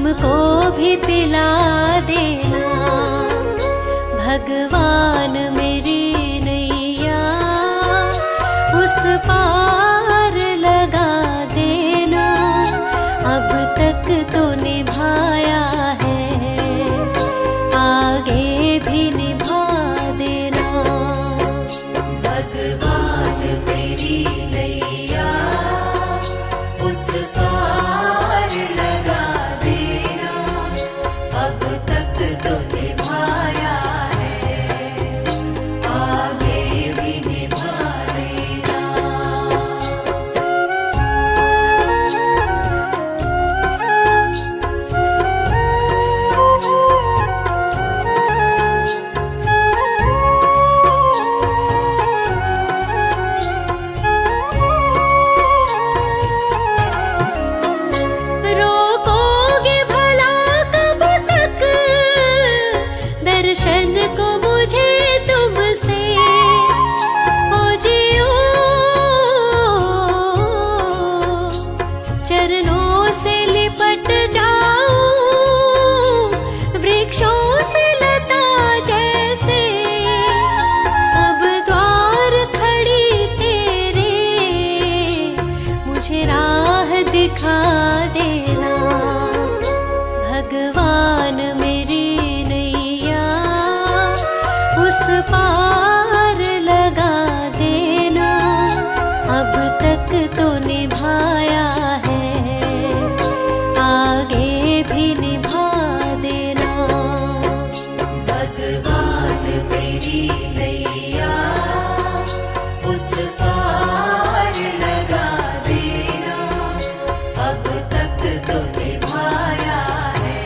हमको भी पिला देना। भगवान मेरी नैया उस पार लगा देना। अब तक तो निभाया है, आगे भी निभा देना। भगवान मेरी नैया उस पार लगा देना। अब तक तो निभाया है, आगे भी निभा देना। रोकोगे भला कब तक दर्शन को मुझे तुमसे? ओ जियो चरणों से लिपट जाऊं, वृक्षों से लता जैसे। अब द्वार खड़ी तेरे, मुझे राह दिखा देना। भगवान मेरी नैया उस पार लगा देना। अब तक तो निभाया है, आगे भी निभा देना। भगवान मेरी नैया उस पार लगा देना। अब तक तो निभाया है,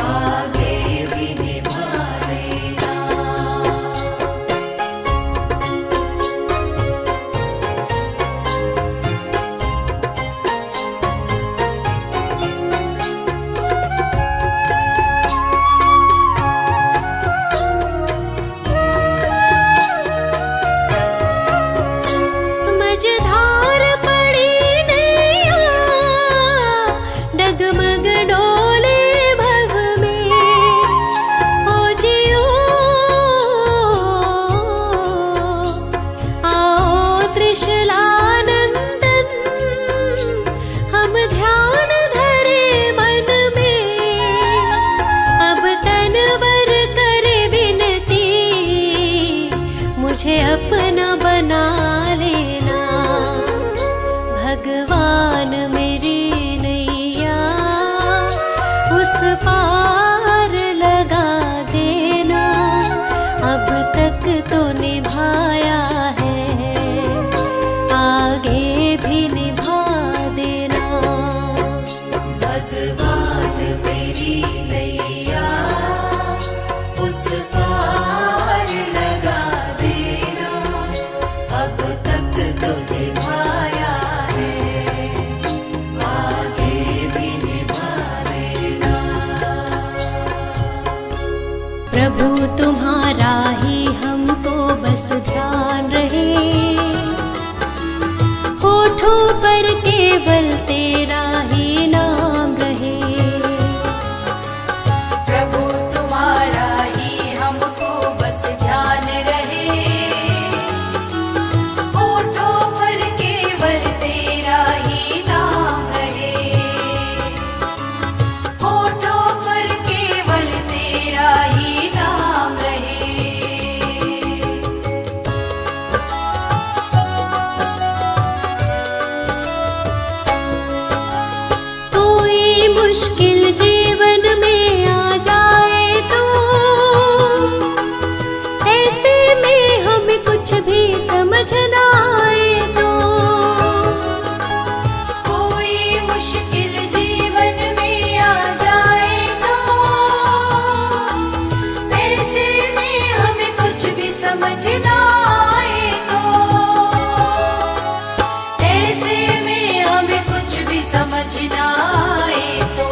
आगे भी निभा देना। मझधार पड़ी नैया, डगमग डोले भव में। ओ जियो आओ त्रिशलानंदन, हम ध्यान धरे मन में। अब तनवर करे विनती, मुझे अपना बना लेना। भगवान मेरी नैया उस पार लगा देना। अब तक तो निभाया है, आगे भी निभा देना। भगवान मेरी नैया उस पार लगा देना। अब तक तो निभाया है, आगे भी निभा देना। प्रभु तुम्हारा ही हमको बस ध्यान रहे, होठों पर केवल तेरा ही नाम रहे। प्रभु तुम्हारा ही हमको बस ध्यान रहे, होठों पर केवल तेरा ही नाम रहे। होठों पर केवल तेरा ही नाम रहे। कोई मुश्किल जीवन में आ जाए तो ऐसे में हमें कुछ भी समझ ना आए तो। कोई मुश्किल जीवन में आ जाए तो ऐसे में हमें कुछ भी समझ ना आए तो। ऐसे में हमें कुछ भी समझ ना आए तो।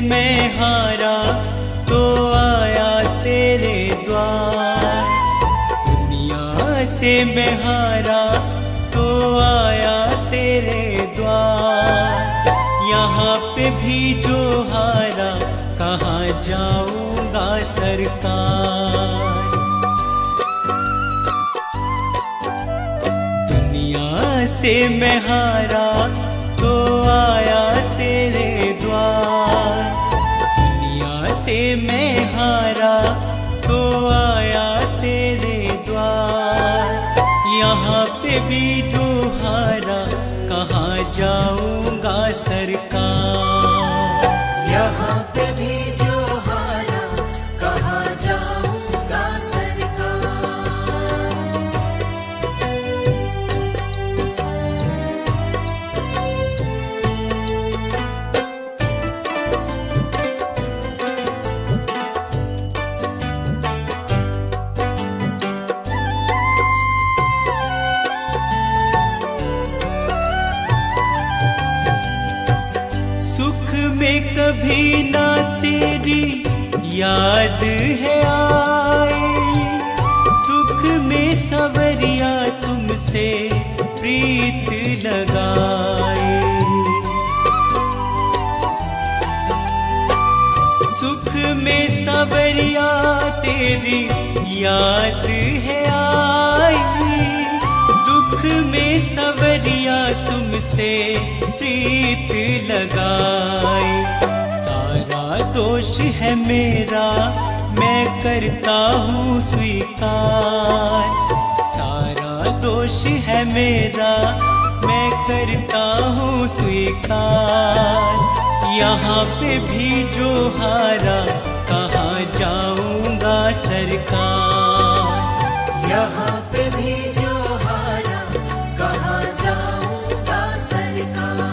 मैं हारा तो आया तेरे द्वार, दुनिया से मैं हारा तो आया तेरे द्वार। यहाँ पे भी जो हारा कहाँ जाऊंगा सरकार। दुनिया से मैं हारा तो आया तेरे द्वार, दुनिया से मैं हारा तो आया तेरे द्वार। यहाँ पे भी जो हारा कहाँ जाऊंगा सरकार। यहाँ पे भी जो हारा कहाँ जाऊंगा सरकार। कभी ना तेरी याद है आई, दुख में सवरिया तुमसे प्रीत लगाए। सुख में सवरिया तेरी याद है आई, दुख में सवरिया तुमसे प्रीत लगाए। सारा दोष है मेरा मैं करता हूँ स्वीकार, सारा दोष है मेरा मैं करता हूँ स्वीकार। यहाँ पे भी जो हारा कहाँ जाऊंगा सरकार। यहाँ पे भी जो हारा कहाँ जाऊंगा सरकार।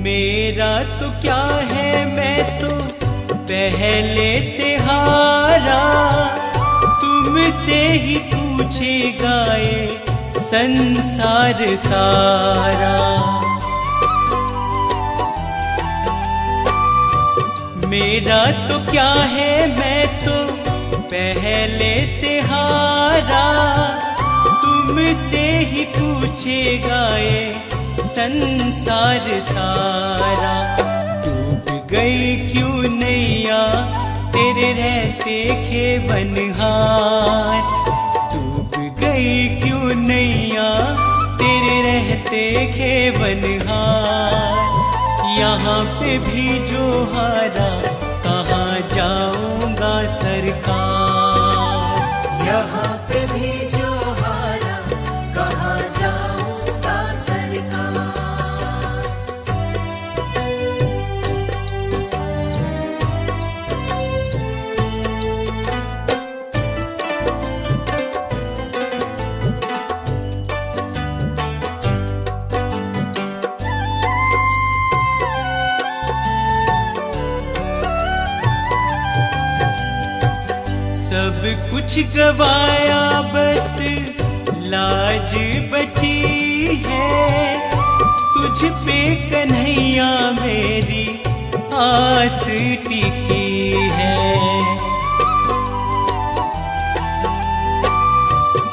मेरा तो क्या है मैं तो पहले से हारा, तुमसे ही पूछेगा ये संसार सारा। मेरा तो क्या है मैं तो पहले से हारा, तुमसे ही पूछेगा ये संसार सारा। डूब गई क्यों नैया तेरे रहते खेवनहार, डूब गई क्यों नैया तेरे रहते खेवनहार। यहाँ पे भी जो हारा कहाँ जाऊंगा सरकार। यहाँ पे भी जो हारा कहाँ जाऊंगा सरकार। सब कुछ गवाया बस लाज बची है, तुझ पे कन्हैया मेरी आस टिकी है।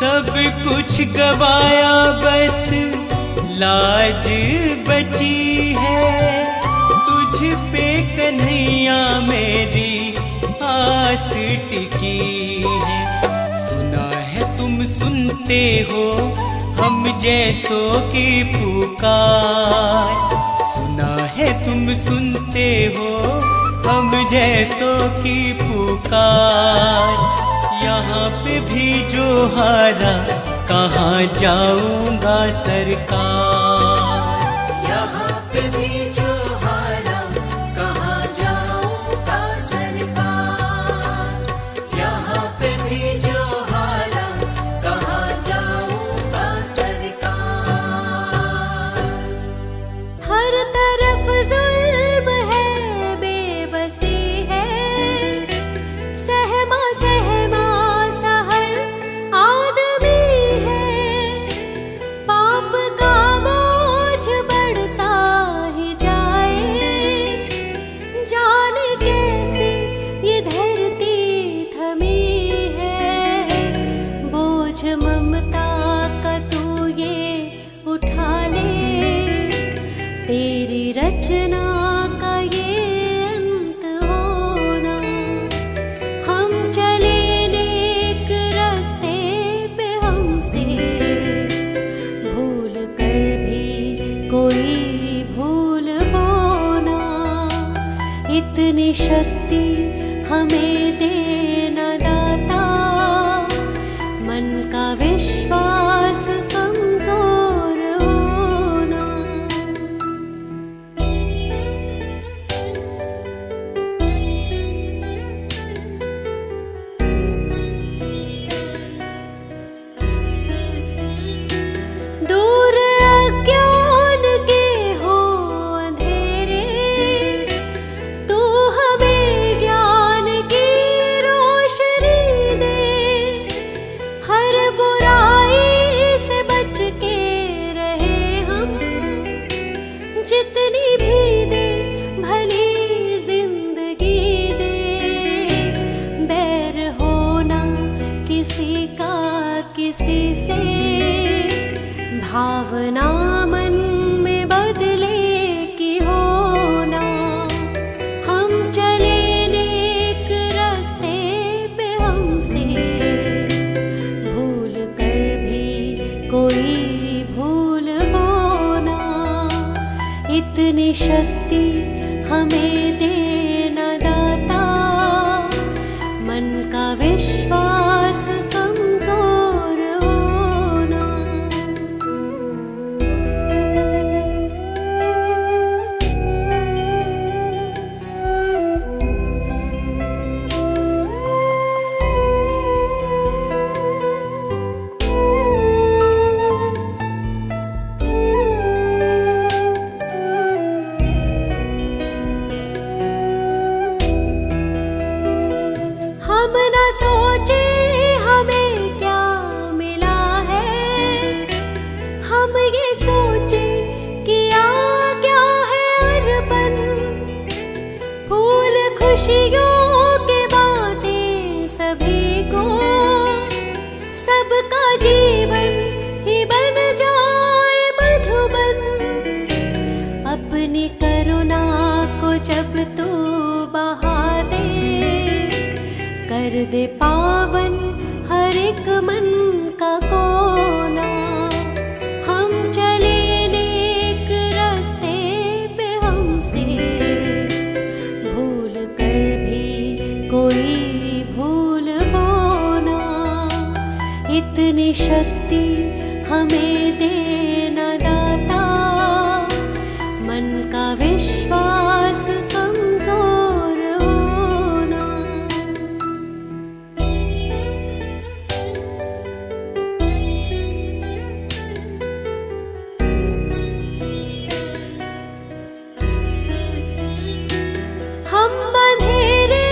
सब कुछ गवाया बस लाज बची है, तुझ पे कन्हैया मेरी आस टिकी है। सुना है तुम सुनते हो हम जैसों की पुकार, सुना है तुम सुनते हो हम जैसों की पुकार। यहाँ पे भी जो हारा कहाँ जाऊंगा सरकार। यहाँ पे भी जो हारा कहाँ जाऊंगा तेरी रचना का ये अंत होना। हम चले नेक रास्ते पे, हमसे भूल कर भी कोई भूल होना। इतनी शक्ति हमें देना दाता, मन का विश्वास कमजोर होना। दूर अज्ञान के हो अंधेरे, तू हमें ज्ञान की रोशनी दे। हर बुराई से बच के रहे हम, जितनी भी दे भली जिंदगी दे। बैर होना किसी का किसी से, भावना मन में बदले की होना। हम चले नेक रास्ते पे, हमसे भूल कर भी कोई भूल होना। इतनी शक्ति हमें देना दाता, मन का विश्वास कमजोर होना। हम न सोचे हमें क्या मिला है, हम ये सोचे किया क्या है अर्पण। फूल खुशियों के बांटे सभी को, सबका जीवन ही बन जाए मधुबन। अपनी करुणा को जब तू बहा दे, कर दे पावन हर एक मन का कोना। हम चले नेक रास्ते पे, हमसे भूल कर भी कोई भूल होना। इतनी शक्ति हमें देना दाता, मन का विश्वास कमजोर होना। हम अंधेरे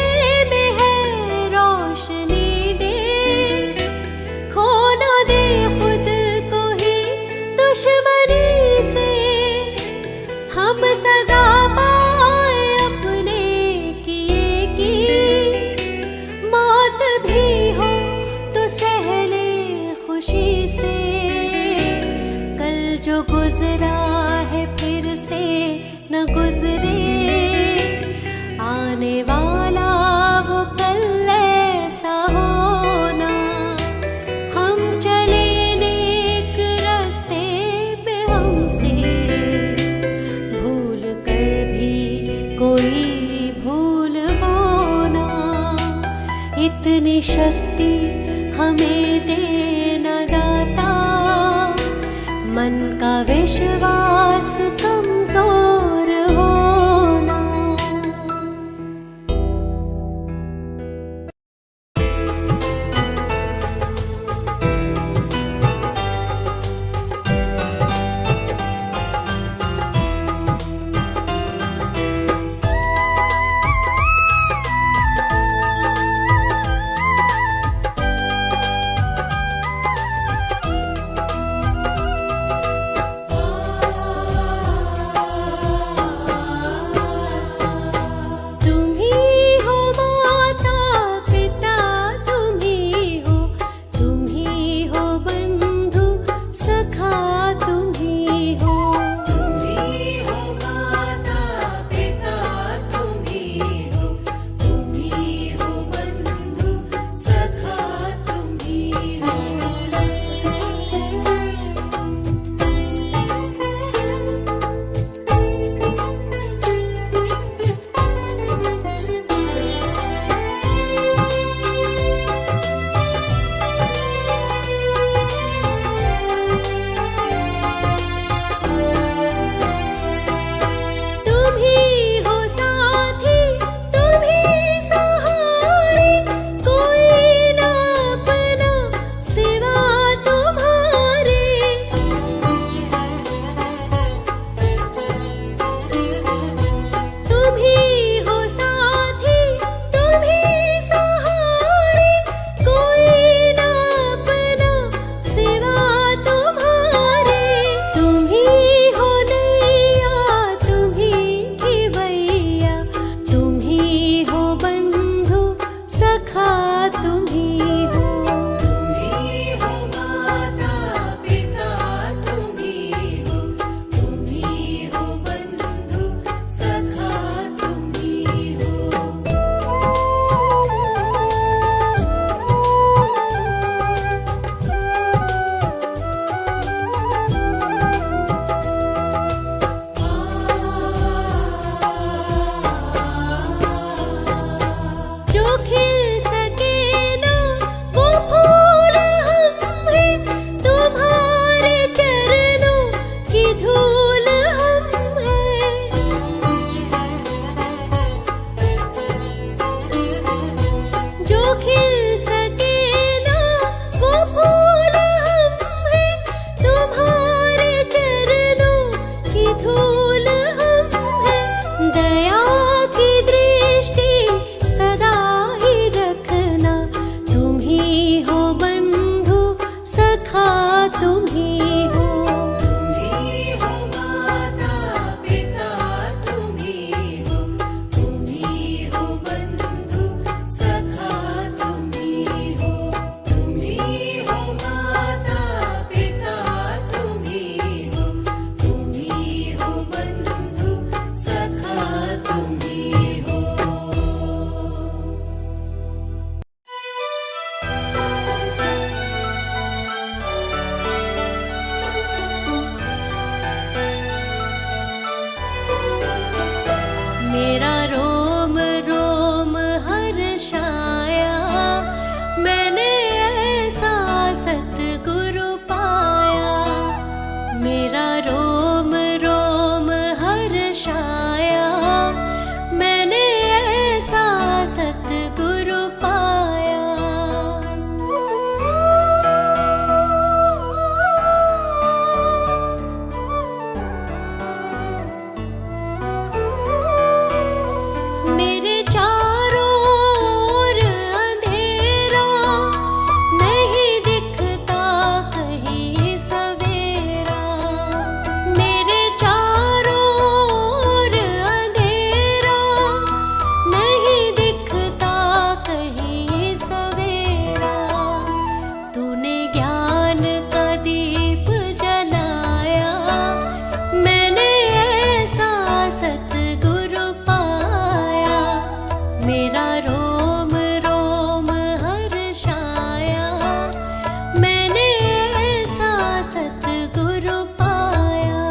में है रोशनी दे, खो ना दे खुद को ही दुश्मनी से। हम सजा पाए अपने किए की, मौत भी हो तो सह ले खुशी से। कल जो गुजरा है फिर से न गुजरे, आने वाला वो कल ऐसा होना। हम चले नेक रास्ते पे, हमसे भूल कर भी कोई भूल होना। इतनी शक्ति हमें देना दाता, मन का विश्वास कमजोर होना। आ हर्षाया, मैंने ऐसा सतगुरु पाया। मेरे चारों ओर अंधेरा, नहीं दिखता कहीं सवेरा। मेरे चारों ओर अंधेरा, नहीं दिखता कहीं सवेरा। तूने ज्ञान का दीप जलाया, मैंने ऐसा सतगुरु पाया। मेरा रोम रोम हर्षाया, मैंने ऐसा सतगुरु पाया।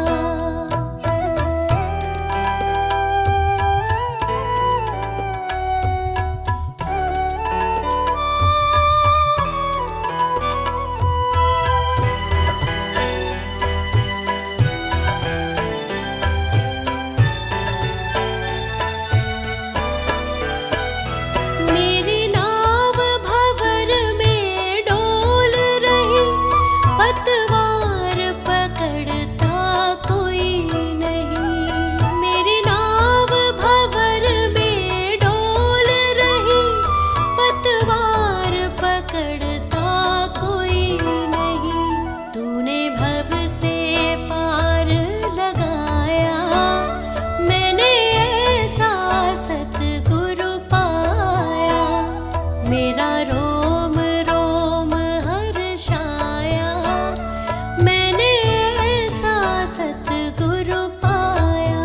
मेरी नाव भंवर में डोल रही, पतवार पकड़ता कोई नहीं। मेरी नाव भंवर में डोल रही, पतवार पकड़ता कोई नहीं। तूने भव से पार लगाया, मैंने ऐसा सतगुरु पाया। मेरा रोम रोम हर्षाया, मैंने ऐसा सतगुरु पाया।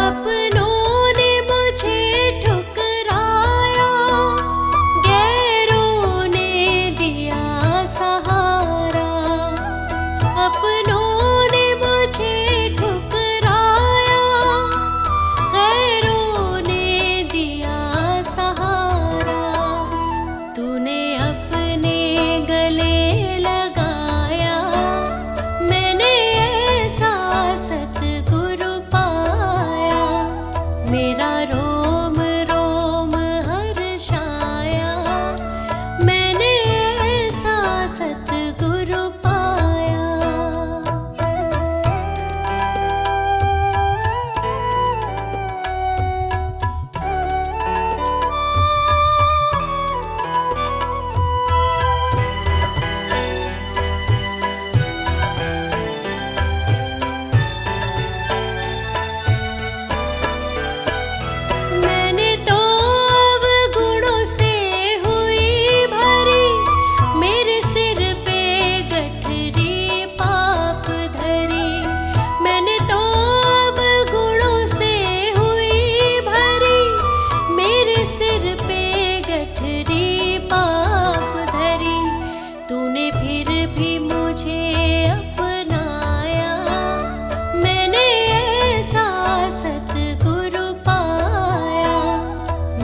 अपनों ने मुझे ठुकराया, गैरों ने दिया सहारा। अपनों ने मुझे ठुकराया, गैरों ने दिया सहारा। तूने अपने गले लगाया, मैंने ऐसा सतगुरु पाया। मेरा रोम रोम हर्षाया, मैंने ऐसा सतगुरु पाया। मैंने तो अवगुणों से हुई भरी, मेरे सिर पे गठरी पाप धरी। मैंने तो अवगुणों से हुई भरी, मेरे सिर पे गठरी पाप धरी। तूने फिर भी मुझे अपनाया, मैंने ऐसा सतगुरु पाया।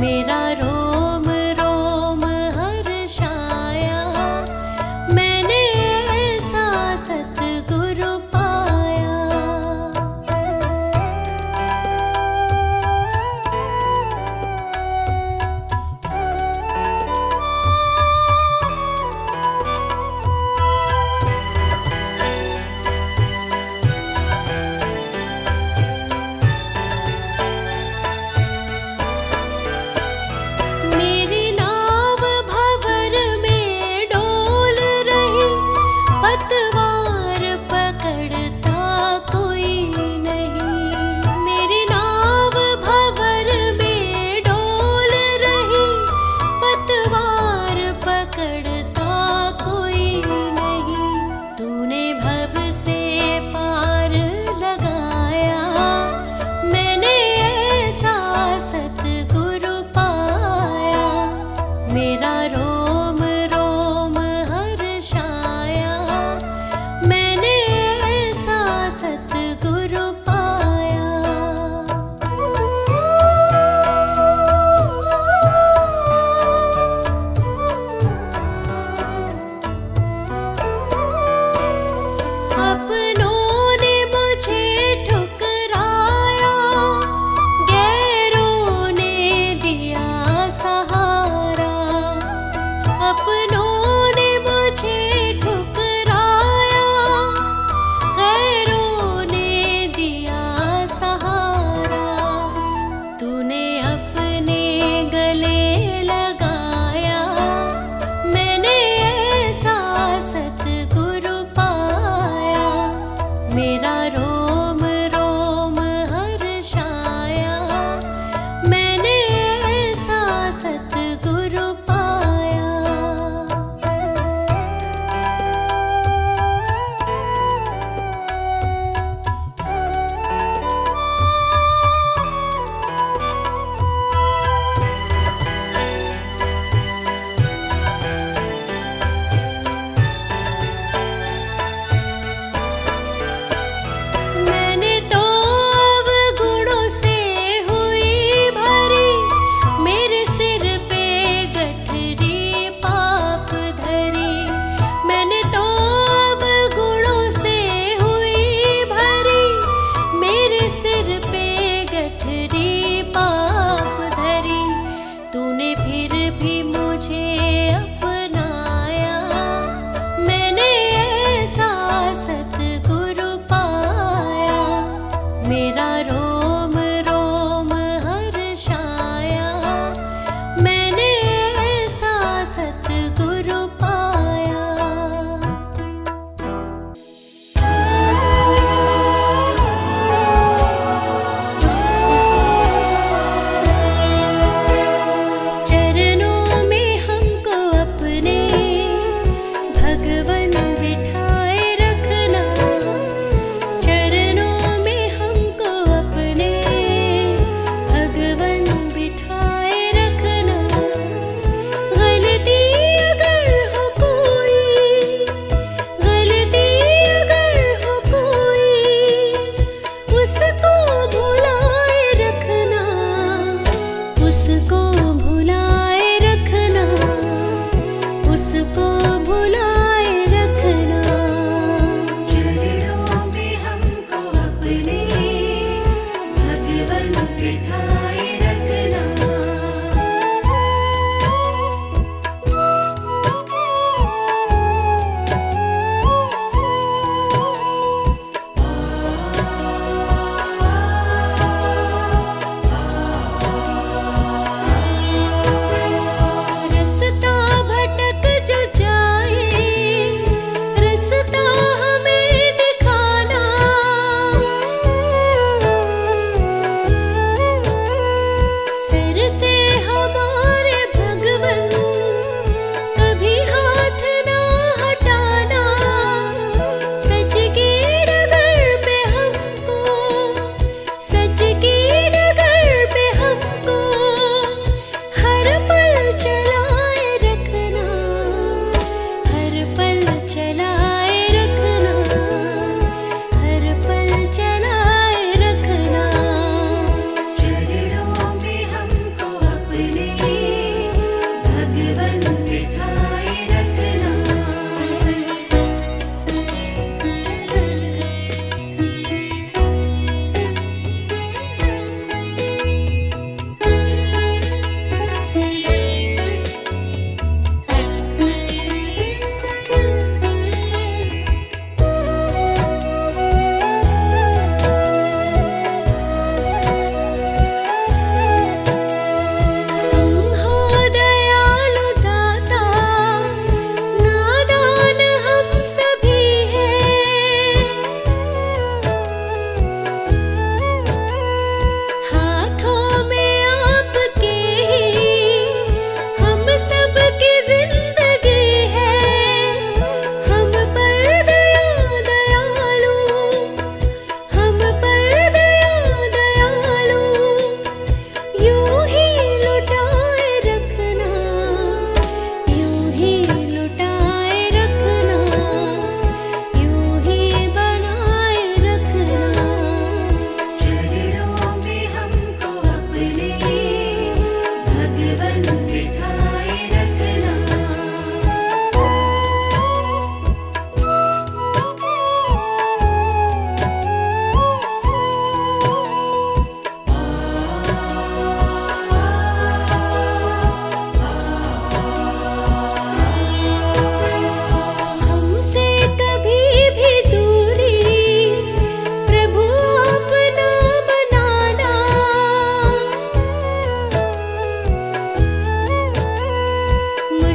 मेरा रोम रोम हर्षाया, मैंने ऐसा सतगुरु पाया।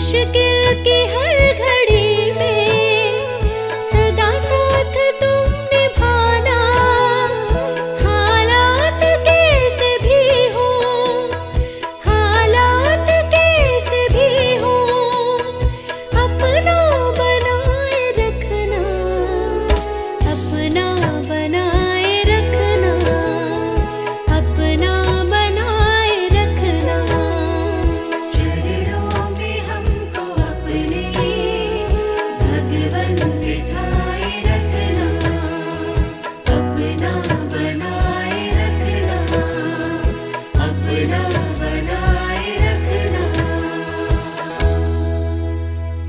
मुश्किल की